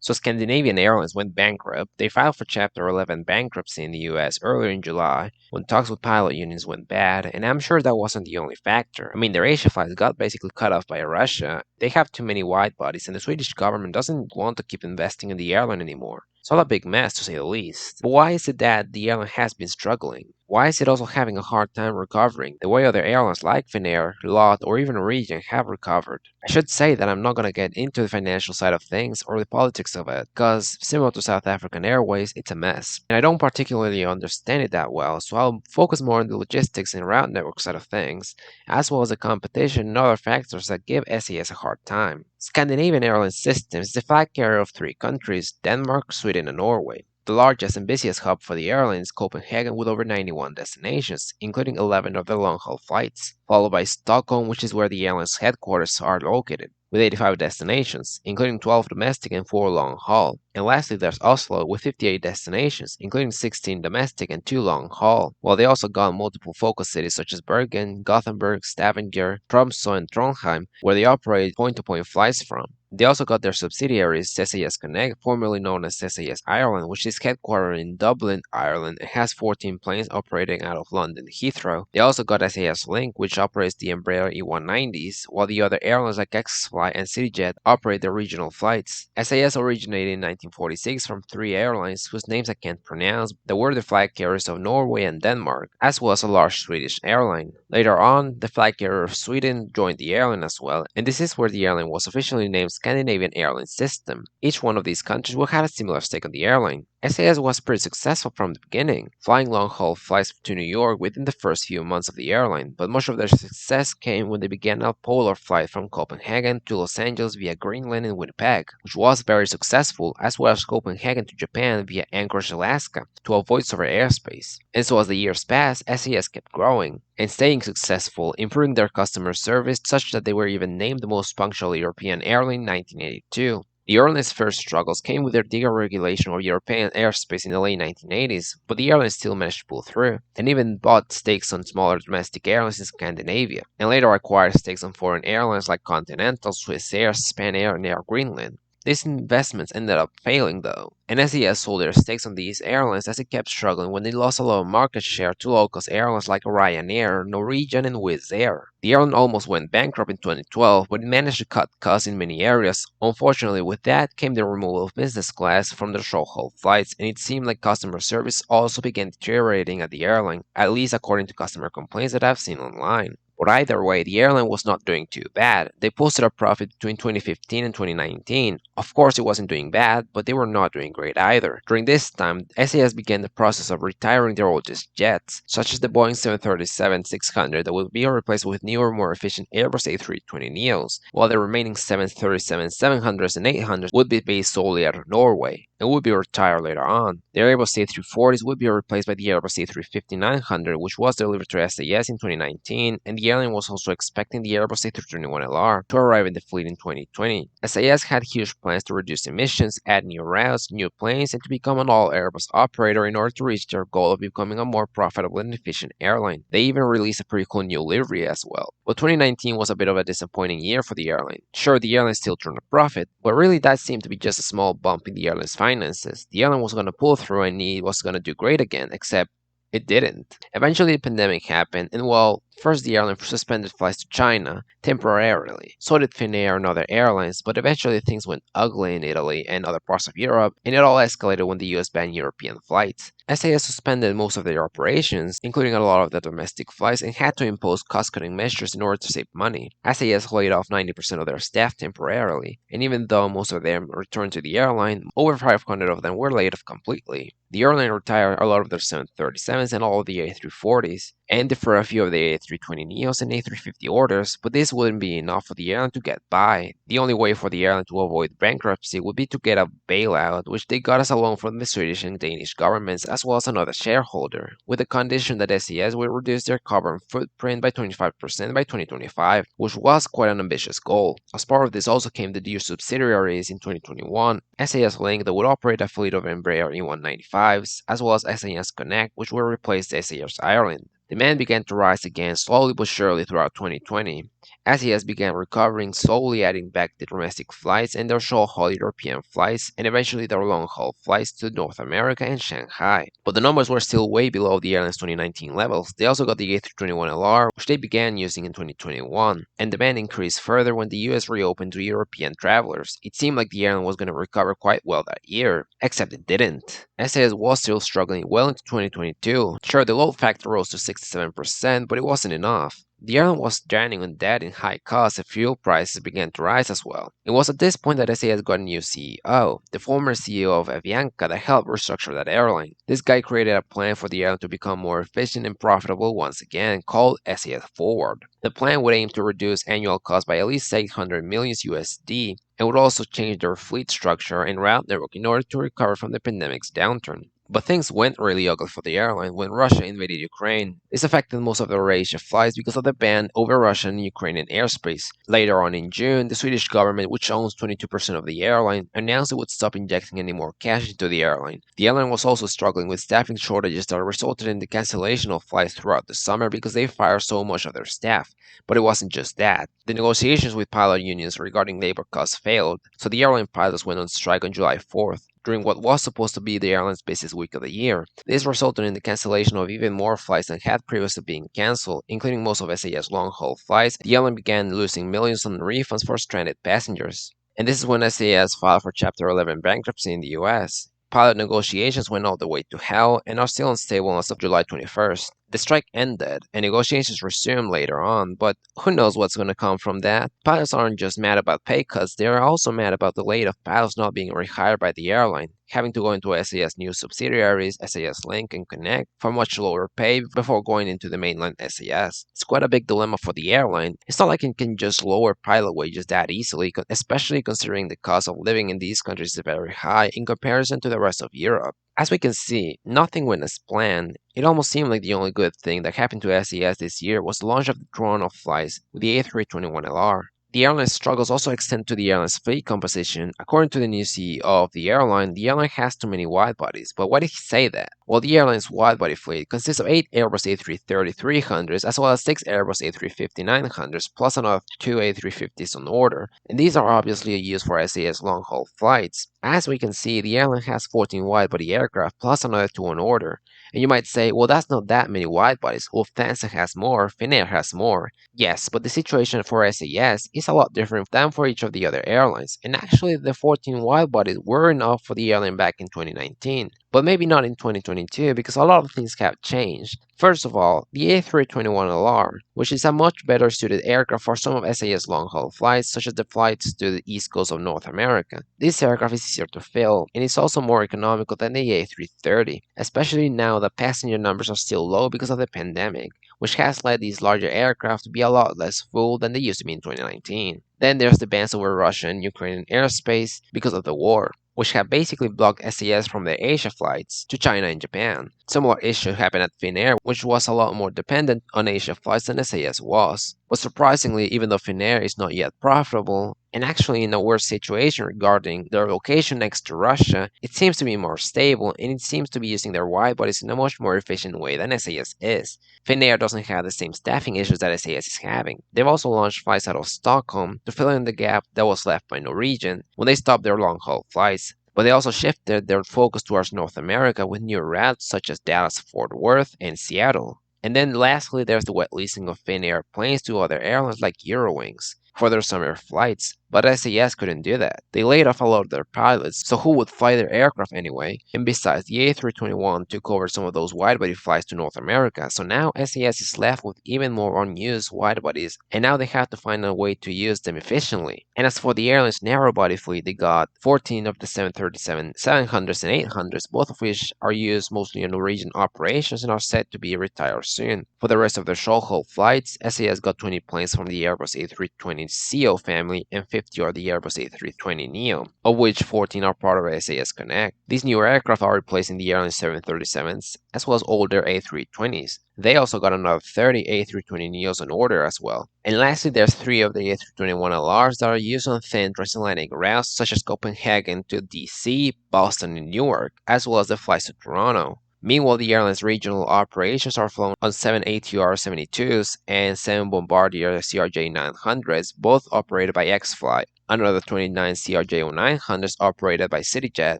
So Scandinavian Airlines went bankrupt. They filed for Chapter 11 bankruptcy in the US earlier in July when talks with pilot unions went bad, and I'm sure that wasn't the only factor. I mean, their Asia flights got basically cut off by Russia. They have too many wide bodies, and the Swedish government doesn't want to keep investing in the airline anymore. It's all a big mess to say the least. But why is it that the airline has been struggling? Why is it also having a hard time recovering, the way other airlines like Finnair, LOT, or even Regent have recovered? I should say that I'm not going to get into the financial side of things or the politics of it, because similar to South African Airways, it's a mess. And I don't particularly understand it that well, so I'll focus more on the logistics and route network side of things, as well as the competition and other factors that give SAS a hard time. Scandinavian Airlines Systems is the flag carrier of three countries: Denmark, Sweden, and Norway. The largest and busiest hub for the airline is Copenhagen with over 91 destinations, including 11 of the long-haul flights, followed by Stockholm, which is where the airline's headquarters are located, with 85 destinations, including 12 domestic and 4 long-haul. And lastly, there's Oslo with 58 destinations, including 16 domestic and 2 long-haul, while they also got multiple focus cities such as Bergen, Gothenburg, Stavanger, Tromsø, and Trondheim, where they operate point-to-point flights from. They also got their subsidiaries SAS Connect, formerly known as SAS Ireland, which is headquartered in Dublin, Ireland, and has 14 planes operating out of London Heathrow. They also got SAS Link, which operates the Embraer E190s, while the other airlines like XFly and CityJet operate their regional flights. SAS originated in 1946 from three airlines whose names I can't pronounce that were the flag carriers of Norway and Denmark, as well as a large Swedish airline. Later on, the flag carrier of Sweden joined the airline as well, and this is where the airline was officially named Scandinavian Airlines System. Each one of these countries will have a similar stake on the airline. SAS was pretty successful from the beginning, flying long-haul flights to New York within the first few months of the airline, but much of their success came when they began a polar flight from Copenhagen to Los Angeles via Greenland and Winnipeg, which was very successful, as well as Copenhagen to Japan via Anchorage, Alaska, to avoid solar airspace. And so as the years passed, SAS kept growing and staying successful, improving their customer service such that they were even named the most punctual European airline in 1982. The airline's first struggles came with their deregulation of European airspace in the late 1980s, but the airline still managed to pull through, and even bought stakes on smaller domestic airlines in Scandinavia, and later acquired stakes on foreign airlines like Continental, Swiss Air, Spanair, and Air Greenland. These investments ended up failing though, and SES sold their stakes on these airlines as it kept struggling when they lost a lot of market share to low-cost airlines like Ryanair, Norwegian, and Wizz Air. The airline almost went bankrupt in 2012, but it managed to cut costs in many areas. Unfortunately, with that came the removal of business class from their short-haul flights, and it seemed like customer service also began deteriorating at the airline, at least according to customer complaints that I've seen online. But either way, the airline was not doing too bad. They posted a profit between 2015 and 2019. Of course, it wasn't doing bad, but they were not doing great either. During this time, SAS began the process of retiring their oldest jets, such as the Boeing 737-600 that would be replaced with newer, more efficient Airbus A320neos, while the remaining 737-700s and 800s would be based solely out of Norway and would be retired later on. The Airbus A340s would be replaced by the Airbus A350-900, which was delivered to SAS in 2019, and the airline was also expecting the Airbus A321LR to arrive in the fleet in 2020. SAS had huge plans to reduce emissions, add new routes, new planes, and to become an all-Airbus operator in order to reach their goal of becoming a more profitable and efficient airline. They even released a pretty cool new livery as well. But 2019 was a bit of a disappointing year for the airline. Sure, the airline still turned a profit, but really that seemed to be just a small bump in the airline's finances. The airline was going to pull through and it was going to do great again, except it didn't. Eventually, the pandemic happened, and well, first the airline suspended flights to China temporarily. So did Finnair and other airlines, but eventually things went ugly in Italy and other parts of Europe, and it all escalated when the US banned European flights. SAS suspended most of their operations, including a lot of the domestic flights, and had to impose cost-cutting measures in order to save money. SAS laid off 90% of their staff temporarily, and even though most of them returned to the airline, over 500 of them were laid off completely. The airline retired a lot of their 737s and all of the A340s, and deferred a few of the A320neos and A350 orders, but this wouldn't be enough for the airline to get by. The only way for the airline to avoid bankruptcy would be to get a bailout, which they got as a loan from the Swedish and Danish governments as well as another shareholder, with the condition that SES would reduce their carbon footprint by 25% by 2025, which was quite an ambitious goal. As part of this also came the new subsidiaries in 2021, SAS Link that would operate a fleet of Embraer E195s, as well as SAS Connect, which would replace SAS Ireland. Demand began to rise again slowly but surely throughout 2020. SAS began recovering, slowly adding back the domestic flights and their short-haul European flights, and eventually their long-haul flights to North America and Shanghai. But the numbers were still way below the airline's 2019 levels. They also got the A321LR, which they began using in 2021, and demand increased further when the US reopened to European travelers. It seemed like the airline was going to recover quite well that year, except it didn't. SAS was still struggling well into 2022. Sure, the load factor rose to 67%, but it wasn't enough. The airline was drowning in debt and high costs, and fuel prices began to rise as well. It was at this point that SAS got a new CEO, the former CEO of Avianca, that helped restructure that airline. This guy created a plan for the airline to become more efficient and profitable once again, called SAS Forward. The plan would aim to reduce annual costs by at least 800 million USD, and would also change their fleet structure and route network in order to recover from the pandemic's downturn. But things went really ugly for the airline when Russia invaded Ukraine. This affected most of their Asia flights because of the ban over Russian and Ukrainian airspace. Later on in June, the Swedish government, which owns 22% of the airline, announced it would stop injecting any more cash into the airline. The airline was also struggling with staffing shortages that resulted in the cancellation of flights throughout the summer because they fired so much of their staff. But it wasn't just that. The negotiations with pilot unions regarding labor costs failed, so the airline pilots went on strike on July 4th, during what was supposed to be the airline's busiest week of the year. This resulted in the cancellation of even more flights than had previously been cancelled, including most of SAS long-haul flights. The airline began losing millions on refunds for stranded passengers. And this is when SAS filed for Chapter 11 bankruptcy in the US. Pilot negotiations went all the way to hell and are still unstable as of July 21st. The strike ended, and negotiations resumed later on, but who knows what's going to come from that? Pilots aren't just mad about pay cuts, they are also mad about the laid off pilots not being rehired by the airline, having to go into SAS new subsidiaries, SAS Link and Connect, for much lower pay before going into the mainline SAS. It's quite a big dilemma for the airline. It's not like it can just lower pilot wages that easily, especially considering the cost of living in these countries is very high in comparison to the rest of Europe. As we can see, nothing went as planned. It almost seemed like the only good thing that happened to SES this year was the launch of the drone of flights with the A321LR. The airline's struggles also extend to the airline's fleet composition. According to the new CEO of the airline has too many wide-bodies. But why did he say that? Well, the airline's wide-body fleet consists of 8 Airbus A330-300s as well as 6 Airbus A350-900s plus another 2 A350s on order, and these are obviously used for SAS long-haul flights. As we can see, the airline has 14 wide-body aircraft plus another 2 on order. And you might say, well, that's not that many wide-bodies. Lufthansa has more, Finnair has more. Yes, but the situation for SAS is a lot different than for each of the other airlines, and actually the 14 wide-bodies were enough for the airline back in 2019. But maybe not in 2022 because a lot of things have changed. First of all, the A321LR, which is a much better suited aircraft for some of SAS long-haul flights, such as the flights to the east coast of North America. This aircraft is easier to fill, and it's also more economical than the A330, especially now that passenger numbers are still low because of the pandemic, which has led these larger aircraft to be a lot less full than they used to be in 2019. Then there's the bans over Russian and Ukrainian airspace because of the war, which have basically blocked SAS from their Asia flights to China and Japan. Similar issue happened at Finnair, which was a lot more dependent on Asia flights than SAS was. But surprisingly, even though Finnair is not yet profitable, and actually in a worse situation regarding their location next to Russia, it seems to be more stable and it seems to be using their wide bodies in a much more efficient way than SAS is. Finnair doesn't have the same staffing issues that SAS is having. They've also launched flights out of Stockholm to fill in the gap that was left by Norwegian when they stopped their long-haul flights. But they also shifted their focus towards North America with new routes such as Dallas-Fort Worth and Seattle. And then lastly, there's the wet leasing of Finnair planes to other airlines like Eurowings for their summer flights, but SAS couldn't do that. They laid off a lot of their pilots, so who would fly their aircraft anyway? And besides, the A321 took over some of those wide-body flights to North America, so now SAS is left with even more unused wide-bodies, and now they have to find a way to use them efficiently. And as for the airline's narrow-body fleet, they got 14 of the 737-700s and 800s, both of which are used mostly in Norwegian operations and are set to be retired soon. For the rest of their short-haul flights, SAS got 20 planes from the Airbus A320ceo family and 50 are the Airbus A320neo, of which 14 are part of SAS Connect. These newer aircraft are replacing the airline's 737s, as well as older A320s. They also got another 30 A320neos on order as well. And lastly, there's 3 of the A321LRs that are used on thin transatlantic routes such as Copenhagen to DC, Boston, and Newark, as well as the flights to Toronto. Meanwhile, the airline's regional operations are flown on 7 ATR 72s and 7 Bombardier CRJ 900s, both operated by X-Fly, another 29 CRJ 900s operated by CityJet,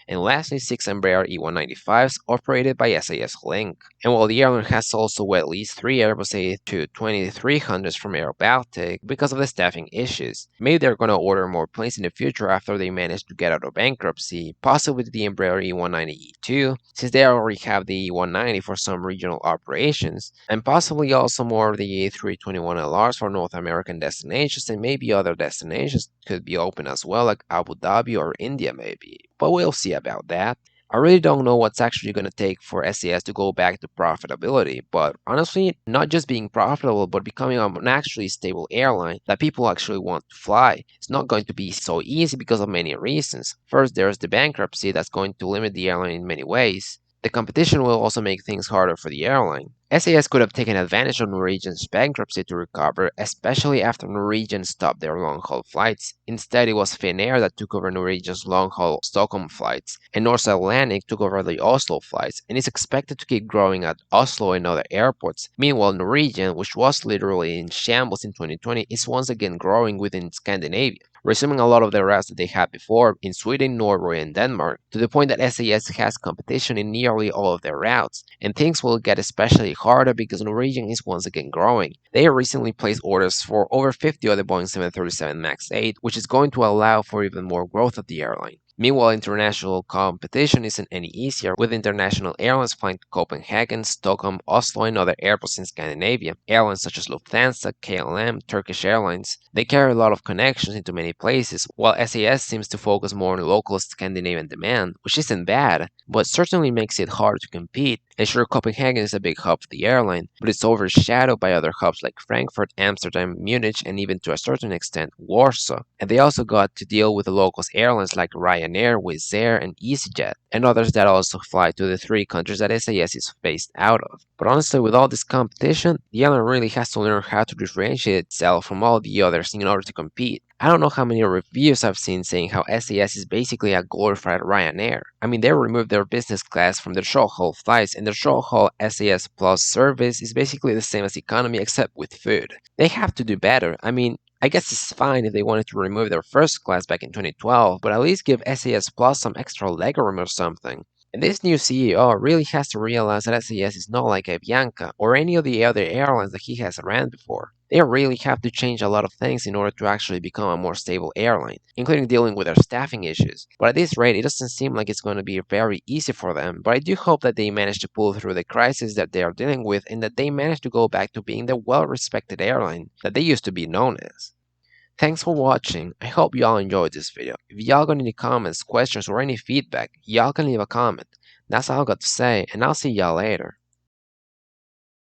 and lastly 6 Embraer E195s operated by SAS Link. And while the airline has also at least 3 Airbus A220-300s from Air Baltic because of the staffing issues. Maybe they're gonna order more planes in the future after they manage to get out of bankruptcy, possibly the Embraer E190-E2, since they already have the E190 for some regional operations, and possibly also more of the A321LRs for North American destinations, and maybe other destinations could be open as well, like Abu Dhabi or India maybe. But we'll see about that. I really don't know what's actually going to take for SAS to go back to profitability, but honestly, not just being profitable, but becoming an actually stable airline that people actually want to fly. It's not going to be so easy because of many reasons. First, there's the bankruptcy that's going to limit the airline in many ways. The competition will also make things harder for the airline. SAS could have taken advantage of Norwegian's bankruptcy to recover, especially after Norwegian stopped their long-haul flights. Instead, it was Finnair that took over Norwegian's long-haul Stockholm flights, and Norse Atlantic took over the Oslo flights, and is expected to keep growing at Oslo and other airports. Meanwhile, Norwegian, which was literally in shambles in 2020, is once again growing within Scandinavia, resuming a lot of the routes that they had before in Sweden, Norway, and Denmark, to the point that SAS has competition in nearly all of their routes, and things will get especially harder because Norwegian is once again growing. They recently placed orders for over 50 other Boeing 737 MAX 8, which is going to allow for even more growth of the airline. Meanwhile, international competition isn't any easier, with international airlines flying to Copenhagen, Stockholm, Oslo, and other airports in Scandinavia. Airlines such as Lufthansa, KLM, Turkish Airlines, they carry a lot of connections into many places, while SAS seems to focus more on local Scandinavian demand, which isn't bad, but certainly makes it hard to compete. And sure, Copenhagen is a big hub for the airline, but it's overshadowed by other hubs like Frankfurt, Amsterdam, Munich, and even to a certain extent, Warsaw. And they also got to deal with the local airlines like Ryanair, Wizz Air, and EasyJet, and others that also fly to the 3 countries that SAS is based out of. But honestly, with all this competition, the airline really has to learn how to differentiate itself from all the others in order to compete. I don't know how many reviews I've seen saying how SAS is basically a glorified Ryanair. I mean, they removed their business class from their short-haul flights, and their short-haul SAS Plus service is basically the same as economy except with food. They have to do better. I mean, I guess it's fine if they wanted to remove their first class back in 2012, but at least give SAS Plus some extra legroom or something. And this new CEO really has to realize that SAS is not like Avianca or any of the other airlines that he has ran before. They really have to change a lot of things in order to actually become a more stable airline, including dealing with their staffing issues. But at this rate, it doesn't seem like it's going to be very easy for them, but I do hope that they manage to pull through the crisis that they are dealing with and that they manage to go back to being the well-respected airline that they used to be known as. Thanks for watching. I hope y'all enjoyed this video. If y'all got any comments, questions, or any feedback, y'all can leave a comment. That's all I got to say, and I'll see y'all later.